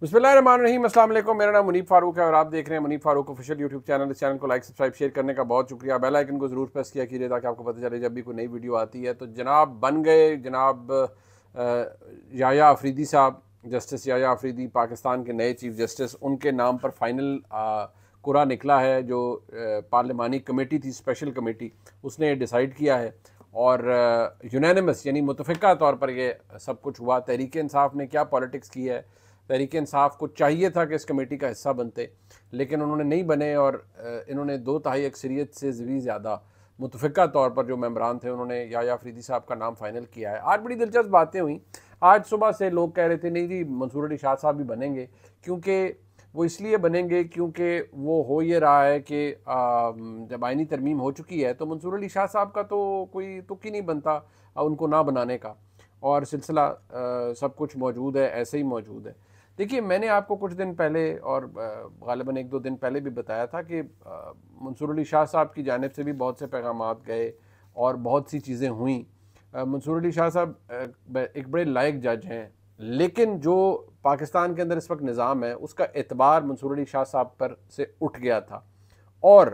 बिस्मिल्लाहिर्रहमानिर्रहीम, अस्सलाम वालेकुम। मेरा नाम मुनीब फारूक है और आप देख रहे हैं Munib Farooq official YouTube channel. इस चैनल को लाइक सब्सक्राइब शेयर करने का बहुत शुक्रिया। बेल आइकन को ज़रूर प्रेस किया कीजिए ताकि आपको पता चले जब भी कोई नई वीडियो आती है। तो जनाब बन गए जनाब याया अफरीदी साहब, जस्टिस याया अफरीदी पाकिस्तान के नए चीफ जस्टिस। उनके नाम पर फाइनल कुरा निकला है। जो पार्लिमानी कमेटी थी, स्पेशल कमेटी, उसने डिसाइड किया है और यूनानिमस यानी मुतफ़िका तौर पर ये सब कुछ हुआ। तहरीक इंसाफ ने क्या पॉलिटिक्स की है, तहरीक इंसाफ को चाहिए था कि इस कमेटी का हिस्सा बनते, लेकिन उन्होंने नहीं बने और इन्होंने 2/3 अक्सरियत से भी ज़्यादा मुतफ़िका तौर पर जो मेंबरान थे उन्होंने याया अफरीदी साहब का नाम फाइनल किया है। आज बड़ी दिलचस्प बातें हुई। आज सुबह से लोग कह रहे थे नहीं जी मंसूर अली शाह साहब भी बनेंगे, क्योंकि वो इसलिए बनेंगे क्योंकि वो हो ये रहा है कि जब आइनी तरमीम हो चुकी है तो मंसूर अली शाह साहब का तो कोई तुक ही नहीं बनता उनको ना बनाने का, और सिलसिला सब कुछ मौजूद है, ऐसे ही मौजूद है। देखिए, मैंने आपको कुछ दिन पहले और गालिबन 1-2 दिन पहले भी बताया था कि मंसूर अली शाह साहब की जानिब से भी बहुत से पैगामात गए और बहुत सी चीज़ें हुई। मंसूर अली शाह साहब एक बड़े लायक जज हैं, लेकिन जो पाकिस्तान के अंदर इस वक्त निज़ाम है उसका एतबार मंसूर अली शाह साहब पर से उठ गया था। और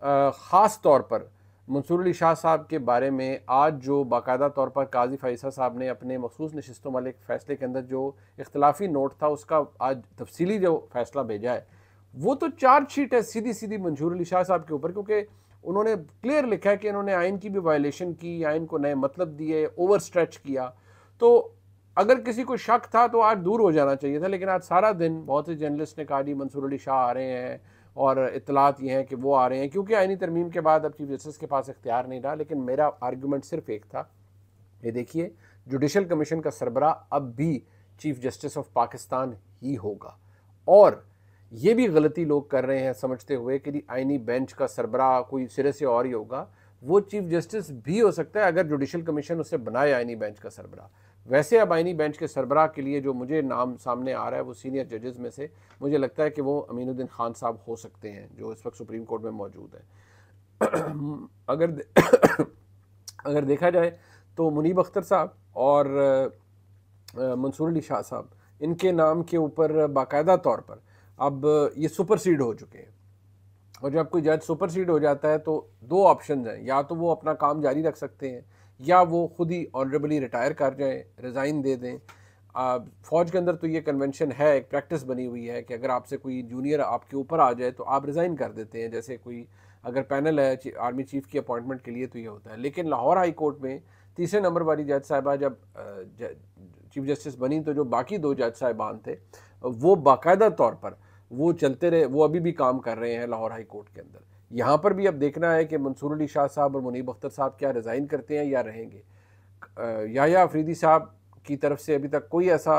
ख़ास तौर पर मंसूर अली शाह साहब के बारे में आज जो बाकायदा तौर पर काजी फ़ैसल साहब ने अपने मखसूस नशिस्तों वाले एक फ़ैसले के अंदर जो इख्तलाफी नोट था उसका आज तफसीली जो फ़ैसला भेजा है, वो तो चार्जशीट है सीधी सीधी मंसूर अली शाह साहब के ऊपर, क्योंकि उन्होंने क्लियर लिखा है कि इन्होंने आइन की भी वायलेशन की, आइन को नए मतलब दिए, ओवर स्ट्रेच किया। तो अगर किसी को शक था तो आज दूर हो जाना चाहिए था, लेकिन आज सारा दिन बहुत से जर्नलिस्ट ने कहा जी मंसूर अली शाह आ रहे हैं और इत्तलात ये हैं कि वो आ रहे हैं, क्योंकि आइनी तरमीम के बाद अब चीफ जस्टिस के पास इख्तियार नहीं रहा। लेकिन मेरा आर्गूमेंट सिर्फ एक था, ये देखिए जुडिशल कमीशन का सरबरा अब भी चीफ जस्टिस ऑफ पाकिस्तान ही होगा। और ये भी गलती लोग कर रहे हैं समझते हुए कि जी आइनी बेंच का सरबरा कोई सिरे से और ही होगा। वो चीफ जस्टिस भी हो सकता है अगर जुडिशल कमीशन उसे बनाए आइनी बेंच का सरबरा। वैसे अब आइनी बेंच के सरबराह के लिए जो मुझे नाम सामने आ रहा है वो सीनियर जजेस में से मुझे लगता है कि वो अमीनुद्दीन खान साहब हो सकते हैं, जो इस वक्त सुप्रीम कोर्ट में मौजूद है। अगर अगर देखा जाए तो मुनीब अख्तर साहब और मंसूर अली शाह साहब, इनके नाम के ऊपर बाकायदा तौर पर अब ये सुपरसीड हो चुके हैं। और जब कोई जज सुपरसीड हो जाता है तो दो ऑप्शन हैं, या तो वो अपना काम जारी रख सकते हैं या वो खुद ही ऑनरेबली रिटायर कर जाएं, रिज़ाइन दे दें। फ़ौज के अंदर तो ये कन्वेंशन है, एक प्रैक्टिस बनी हुई है कि अगर आपसे कोई जूनियर आपके ऊपर आ जाए तो आप रिज़ाइन कर देते हैं। जैसे कोई अगर पैनल है आर्मी चीफ़ की अपॉइंटमेंट के लिए तो ये होता है। लेकिन लाहौर हाई कोर्ट में तीसरे नंबर वाली जज साहिबा जब चीफ जस्टिस बनी तो जो बाकी 2 जज साहिबान थे वो बाकायदा तौर पर वो चलते रहे, वो अभी भी काम कर रहे हैं लाहौर हाई कोर्ट के अंदर। यहाँ पर भी अब देखना है कि मंसूर अली शाह साहब और मुनीब अख्तर साहब क्या रिज़ाइन करते हैं या रहेंगे। याया अफरीदी साहब की तरफ से अभी तक कोई ऐसा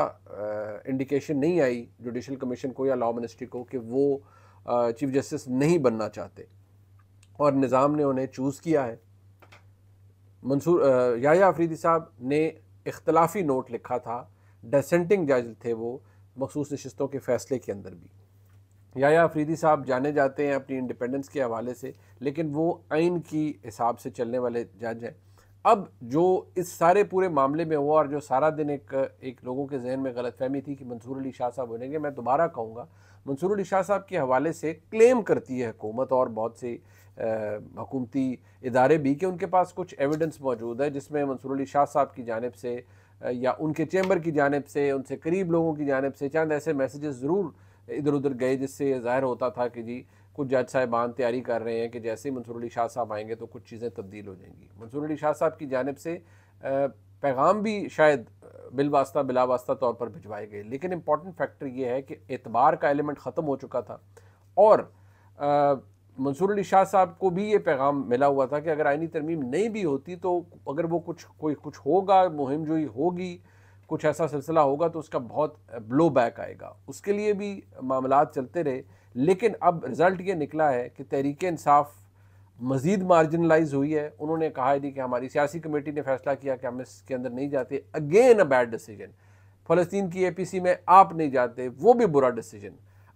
इंडिकेशन नहीं आई जुडिशल कमीशन को या लॉ मिनिस्ट्री को कि वो चीफ जस्टिस नहीं बनना चाहते, और निज़ाम ने उन्हें चूज़ किया है। याया अफरीदी साहब ने इख्तलाफी नोट लिखा था, डिसेंटिंग जज थे वो मखसूस नशिस्तों के फ़ैसले के अंदर भी। याया अफरीदी साहब जाने जाते हैं अपनी इंडिपेंडेंस के हवाले से, लेकिन वो आइन की हिसाब से चलने वाले जज हैं। अब जो इस सारे पूरे मामले में हुआ और जो सारा दिन एक लोगों के जहन में गलतफहमी थी कि मंसूर अली शाह साहब बनेंगे, मैं दोबारा कहूँगा मंसूर अली शाह साहब के हवाले से क्लेम करती है हुकूमत और बहुत से हुकूमती इदारे भी कि उनके पास कुछ एविडेंस मौजूद है जिसमें मंसूर अली शाह साहब की जानिब से या उनके चैम्बर की जानिब से, उनसे करीब लोगों की जानिब से चंद ऐसे मैसेजेस ज़रूर इधर उधर गए जिससे ज़ाहिर होता था कि जी कुछ जज साहिबान तैयारी कर रहे हैं कि जैसे ही मंसूर अली शाह साहब आएंगे तो कुछ चीज़ें तब्दील हो जाएंगी। मंसूर अली शाह साहब की जानिब से पैगाम भी शायद बिलवास्ता बिलावास्ता तौर पर भिजवाए गए, लेकिन इंपॉर्टेंट फैक्टर ये है कि एतबार का एलिमेंट ख़त्म हो चुका था। और मंसूर अली शाह साहब को भी ये पैगाम मिला हुआ था कि अगर आइनी तरमीम नहीं भी होती तो अगर वो कुछ होगा, मुहिम जोई होगी, कुछ ऐसा सिलसिला होगा तो उसका बहुत ब्लो बैक आएगा। उसके लिए भी मामलात चलते रहे, लेकिन अब रिज़ल्ट ये निकला है कि तहरीक इंसाफ मज़ीद मार्जिनलाइज हुई है। उन्होंने कहा है कि हमारी सियासी कमेटी ने फैसला किया कि हम इसके अंदर नहीं जाते, अगेन अ बैड डिसीजन। फ़लस्तीन की APC में आप नहीं जाते, वो भी बुरा डिसीजन।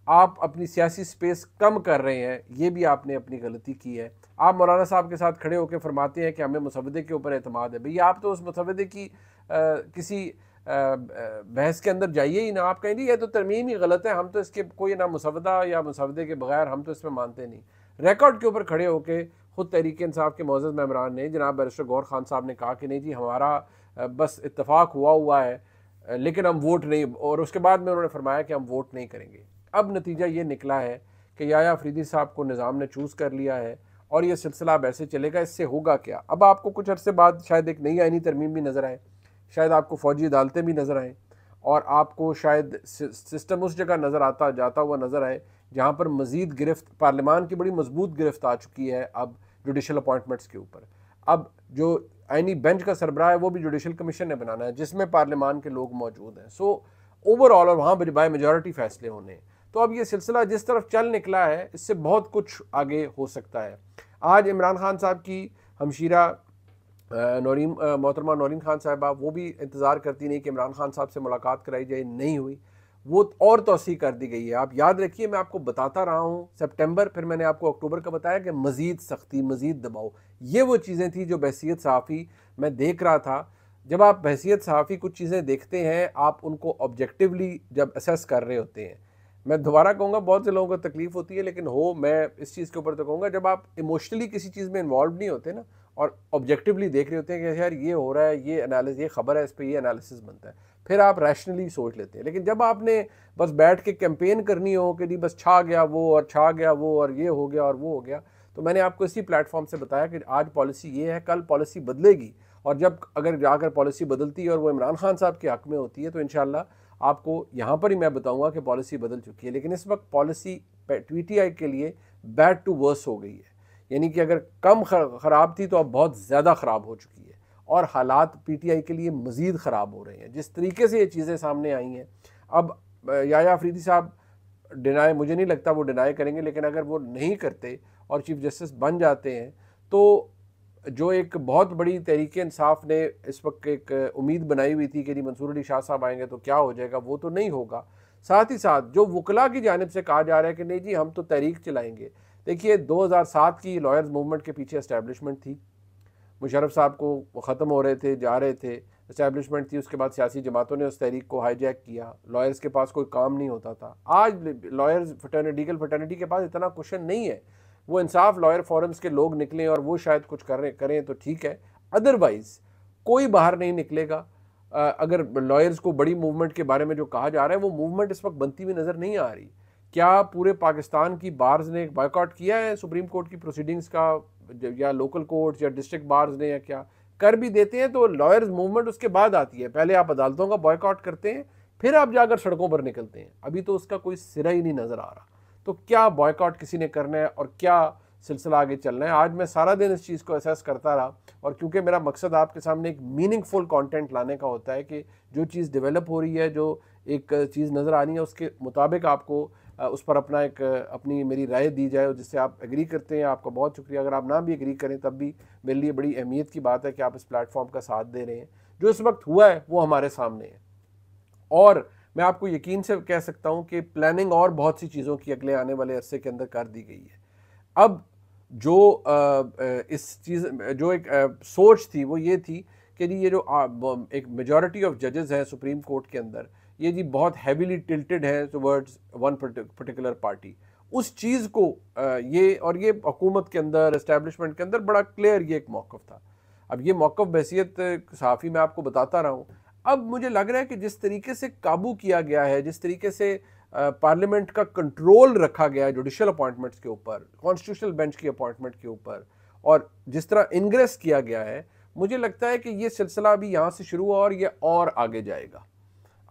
आप अपनी सियासी स्पेस कम कर रहे हैं, ये भी आपने अपनी गलती की है। आप मौलाना साहब के साथ खड़े होकर फरमाते हैं कि हमें मुसवदे के ऊपर एतमाद है। भैया आप तो उस मुसवदे की किसी बहस के अंदर जाइए ही ना। आप कहें जी ये तो तरमीम ही गलत है, हम तो इसके कोई ना मुसवदा या मुसवदे के बगैर हम तो इसमें मानते नहीं। रिकॉर्ड के ऊपर खड़े होकर खुद तहरीक इंसाफ के मोअज़्ज़ज़ मेंबरान ने, जनाब बैरिस्टर गौहर खान साहब ने कहा कि नहीं जी हमारा बस इत्तफाक हुआ है लेकिन हम वोट नहीं, और उसके बाद में उन्होंने फरमाया कि हम वोट नहीं करेंगे। अब नतीजा ये निकला है कि याया अफरीदी साहब को निज़ाम ने चूज़ कर लिया है और ये सिलसिला अब ऐसे चलेगा। इससे होगा क्या, अब आपको कुछ अरसे बाद शायद एक नई आईनी तरमीम भी नज़र आए, शायद आपको फ़ौजी अदालतें भी नज़र आएँ, और आपको शायद सिस्टम उस जगह नज़र आता जाता हुआ नज़र आए जहाँ पर मज़ीद गिरफ्त, पार्लियामान की बड़ी मजबूत गिरफ्त आ चुकी है अब जुडिशल अपॉइंटमेंट्स के ऊपर। अब जो आईनी बेंच का सरबराह है वो भी जुडिशल कमीशन ने बनाना है जिसमें पार्लियामान के लोग मौजूद हैं। सो ओवरऑल, और वहाँ बाय मेजॉरिटी फैसले होने। तो अब ये सिलसिला जिस तरफ चल निकला है इससे बहुत कुछ आगे हो सकता है। आज इमरान खान साहब की हमशीरा मोहतरमा नौरीन खान साहबा, वो भी इंतज़ार करती नहीं कि इमरान खान साहब से मुलाकात कराई जाए, नहीं हुई, वो और तोसी कर दी गई है। आप याद रखिए, मैं आपको बताता रहा हूँ सितंबर, फिर मैंने आपको अक्टूबर का बताया कि मज़ीद सख्ती, मज़ीद दबाव, ये वो चीज़ें थी जो बहसीत सहाफ़ी मैं देख रहा था। जब आप बहसीत सहाफ़ी कुछ चीज़ें देखते हैं, आप उनको ऑब्जेक्टिवली जब असेस कर रहे होते हैं, मैं दोबारा कहूँगा बहुत से लोगों को तकलीफ़ होती है, लेकिन मैं इस चीज़ के ऊपर तो कहूँगा, जब आप इमोशनली किसी चीज़ में इन्वॉल्व नहीं होते ना और ऑब्जेक्टिवली देख रहे होते हैं कि यार ये हो रहा है, ये एनालिसिस, ये खबर है, इस पर ये एनालिसिस बनता है, फिर आप रैशनली सोच लेते हैं। लेकिन जब आपने बस बैठ के कैंपेन करनी हो कि जी बस छा गया वो और छा गया वो और ये हो गया और वो हो गया, तो मैंने आपको इसी प्लेटफॉर्म से बताया कि आज पॉलिसी ये है, कल पॉलिसी बदलेगी, और जब अगर जाकर पॉलिसी बदलती है और वो इमरान खान साहब के हक़ में होती है तो इंशाल्लाह आपको यहाँ पर ही मैं बताऊँगा कि पॉलिसी बदल चुकी है। लेकिन इस वक्त पॉलिसी PTI के लिए बैड टू वर्स हो गई है, यानी कि अगर कम ख़राब थी तो अब बहुत ज़्यादा ख़राब हो चुकी है, और हालात PTI के लिए मज़ीद ख़राब हो रहे हैं जिस तरीके से ये चीज़ें सामने आई हैं। अब याया अफरीदी साहब मुझे नहीं लगता वो डिनाई करेंगे, लेकिन अगर वो नहीं करते और चीफ जस्टिस बन जाते हैं तो जो एक बहुत बड़ी तहरीक इंसाफ ने इस वक्त एक उम्मीद बनाई हुई थी कि जी मंसूर अली शाह साहब आएंगे तो क्या हो जाएगा, वो तो नहीं होगा। साथ ही साथ जो वकला की जानिब से कहा जा रहा है कि नहीं जी हम तो तहरीक चलाएंगे, देखिए 2007 की लॉयर्स मूवमेंट के पीछे एस्टैब्लिशमेंट थी, मुशर्रफ साहब को वो ख़त्म हो रहे थे, जा रहे थे, एस्टैब्लिशमेंट थी, उसके बाद सियासी जमातों ने उस तहरीक को हाईजैक किया, लॉयर्स के पास कोई काम नहीं होता था। आज लॉयर्स लीगल फ्रेटर्निटी के पास इतना क्वेश्चन नहीं है, वो इंसाफ लॉयर फोरम्स के लोग निकलें और वो शायद कुछ करें तो ठीक है, अदरवाइज़ कोई बाहर नहीं निकलेगा। अगर लॉयर्स को बड़ी मूवमेंट के बारे में जो कहा जा रहा है वो मूवमेंट इस वक्त बनती हुई नज़र नहीं आ रही। क्या पूरे पाकिस्तान की बार्स ने बायकॉट किया है सुप्रीम कोर्ट की प्रोसीडिंग्स का, या लोकल कोर्ट्स या डिस्ट्रिक्ट बार्स ने, या क्या कर भी देते हैं तो लॉयर्स मूवमेंट उसके बाद आती है। पहले आप अदालतों का बॉयकॉट करते हैं, फिर आप जाकर सड़कों पर निकलते हैं। अभी तो उसका कोई सिरा ही नहीं नज़र आ रहा। तो क्या बॉयकॉट किसी ने करना है और क्या सिलसिला आगे चलना है? आज मैं सारा दिन इस चीज़ को असेस करता रहा, और क्योंकि मेरा मकसद आपके सामने एक मीनिंगफुल कंटेंट लाने का होता है कि जो चीज़ डेवलप हो रही है, जो एक चीज़ नज़र आ रही है, उसके मुताबिक आपको उस पर अपनी मेरी राय दी जाए, जिससे आप एग्री करते हैं। आपका बहुत शुक्रिया। अगर आप ना भी एग्री करें तब भी मेरे लिए बड़ी अहमियत की बात है कि आप इस प्लेटफॉर्म का साथ दे रहे हैं। जो इस वक्त हुआ है वो हमारे सामने है, और मैं आपको यकीन से कह सकता हूँ कि प्लानिंग और बहुत सी चीज़ों की अगले आने वाले अरसे के अंदर कर दी गई है। अब जो इस चीज़ जो एक सोच थी वो ये थी कि जी ये जो एक मेजॉरिटी ऑफ जजेस हैं सुप्रीम कोर्ट के अंदर, ये जी बहुत हैवीली टिल्टेड है टुवर्ड्स वन पर्टिकुलर पार्टी। उस चीज़ को ये हुकूमत के अंदर, एस्टैब्लिशमेंट के अंदर बड़ा क्लियर ये एक मौक़िफ़ था। अब ये मौक़िफ़ बहसीत सहाफ़ी मैं आपको बताता रहा हूँ। अब मुझे लग रहा है कि जिस तरीके से काबू किया गया है, जिस तरीके से पार्लियामेंट का कंट्रोल रखा गया है जुडिशल अपॉइंटमेंट्स के ऊपर, कॉन्स्टिट्यूशनल बेंच की अपॉइंटमेंट के ऊपर, और जिस तरह इनग्रेस किया गया है, मुझे लगता है कि ये सिलसिला अभी यहाँ से शुरू हुआ और ये और आगे जाएगा।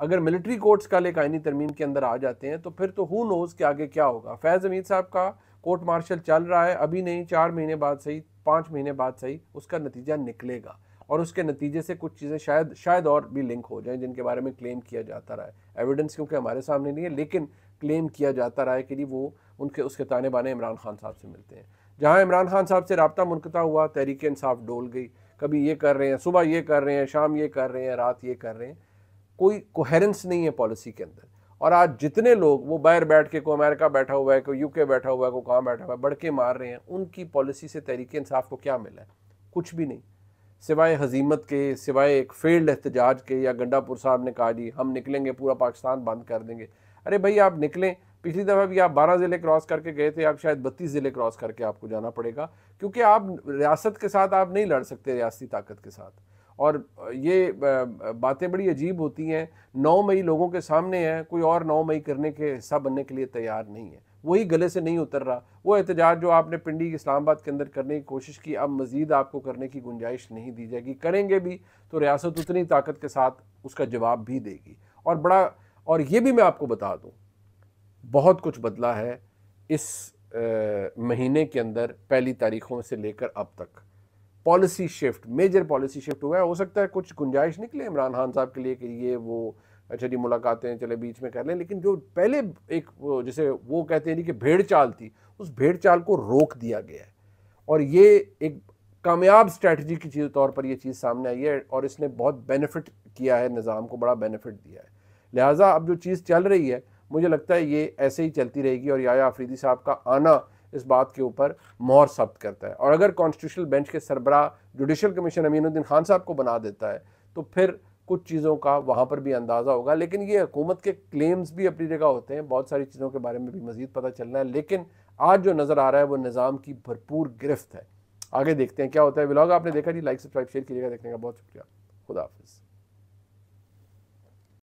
अगर मिलिट्री कोर्ट्स कल एक आईनी तरमीम के अंदर आ जाते हैं तो फिर तो हु नोज़ कि आगे क्या होगा। फैज़ हमीद साहब का कोर्ट मार्शल चल रहा है, अभी नहीं 4 महीने बाद सही, 5 महीने बाद सही उसका नतीजा निकलेगा, और उसके नतीजे से कुछ चीज़ें शायद और भी लिंक हो जाएं जिनके बारे में क्लेम किया जाता रहा है। एविडेंस क्योंकि हमारे सामने नहीं है, लेकिन क्लेम किया जाता रहा है कि जी वो उसके ताने बाने इमरान खान साहब से मिलते हैं। जहाँ इमरान खान साहब से रब्ता मुनक़ता हुआ, तहरीक इंसाफ डोल गई, कभी ये कर रहे हैं, सुबह ये कर रहे हैं, शाम ये कर रहे हैं, रात ये कर रहे हैं, कोई कोहेरेंस नहीं है पॉलिसी के अंदर। और आज जितने लोग वो बाहर बैठ के, को अमेरिका बैठा हुआ है, को यूके बैठा हुआ है, को कहाँ बैठा हुआ है, बढ़ के मार रहे हैं, उनकी पॉलिसी से तहरीक इंसाफ को क्या मिला है? कुछ भी नहीं। सिवाय हजीमत के, सिवाय एक फेल्ड एहतजाज के, या गंडापुर साहब ने कहा जी हम निकलेंगे पूरा पाकिस्तान बंद कर देंगे। अरे भाई आप निकलें, पिछली दफ़ा भी आप 12 ज़िले क्रॉस करके गए थे, आप शायद 32 ज़िले क्रॉस करके आपको जाना पड़ेगा, क्योंकि आप रियासत के साथ आप नहीं लड़ सकते, रियासती ताकत के साथ। और ये बातें बड़ी अजीब होती हैं। 9 मई लोगों के सामने है, कोई और 9 मई करने के हिस्सा बनने के लिए तैयार नहीं है, वही गले से नहीं उतर रहा। वो एहतजाज जो आपने पिंडी इस्लामाबाद के अंदर करने की कोशिश की, अब मज़ीद आपको करने की गुंजाइश नहीं दी जाएगी। करेंगे भी तो रियासत उतनी ताकत के साथ उसका जवाब भी देगी। और ये भी मैं आपको बता दूँ, बहुत कुछ बदला है इस महीने के अंदर, पहली तारीखों से लेकर अब तक। Policy shift, major policy shift हुआ है। हो सकता है कुछ गुंजाइश निकले इमरान खान साहब के लिए कि ये वो अच्छा जी मुलाकातें चले बीच में कर लें, लेकिन जो पहले एक जैसे वो कहते हैं जी कि भेड़ चाल थी, उस भेड़ चाल को रोक दिया गया है। और ये एक कामयाब स्ट्रैटेजी की चीज़ तौर पर ये चीज़ सामने आई है, और इसने बहुत बेनिफिट किया है, निज़ाम को बड़ा बेनिफिट दिया है। लिहाजा अब जो चीज़ चल रही है, मुझे लगता है ये ऐसे ही चलती रहेगी, और याया अफरीदी साहब का आना इस बात के ऊपर मोहर सब्त करता है। और अगर कॉन्स्टिट्यूशनल बेंच के सरबराह जुडिशल कमीशन अमीनुद्दीन खान साहब को बना देता है, तो फिर कुछ चीज़ों का वहाँ पर भी अंदाज़ा होगा। लेकिन ये हुकूमत के क्लेम्स भी अपनी जगह होते हैं, बहुत सारी चीज़ों के बारे में भी मज़ीद पता चलना है। लेकिन आज जो नज़र आ रहा है वो निज़ाम की भरपूर गिरफ्त है। आगे देखते हैं क्या होता है। व्लॉग आपने देखा जी, लाइक सब्सक्राइब शेयर कीजिएगा। देखने का बहुत शुक्रिया। खुदा हाफिज़।